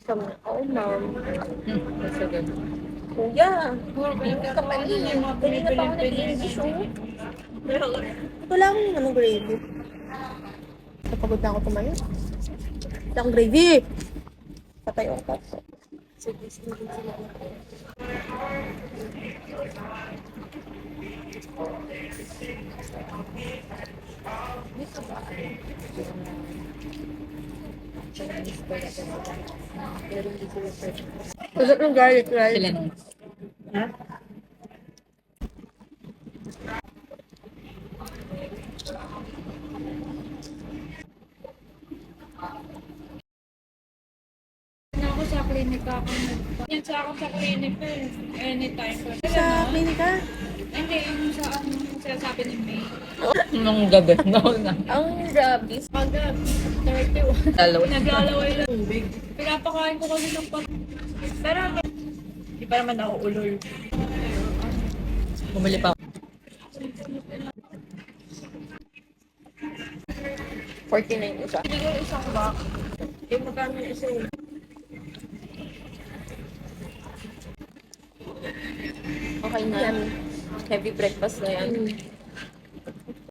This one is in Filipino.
Sabi niya, oo ma'am. Basta ganun. Kuya, English ka pala eh. Kanina pa ako nag-English oh. Wala akong anong gravy. Napagod na ako tumayo. Wala akong gravy. Patay ako tapos. Sige, sige, sige. Dito ba? Chinese talaga sila. Pero hindi sila fresh. Masarap ng garlic rice. Sila nung... Ha? Ako sa clinic ako yan sa ako sa clinic ko anytime. Sa klinika? Hindi, yung sa ano sinasabi ni May. Nung gabi. No, na. Ang rabies. Pagka 31, Dalawa. naglalaway lang tubig. Pinapakain ko kasi ng pag... Pero hindi pa naman ako ulol. Bumili pa ako. 49 isa. Hindi ko isang box. Yung magkano yung isa yun. Okay na. Heavy breakfast na yan.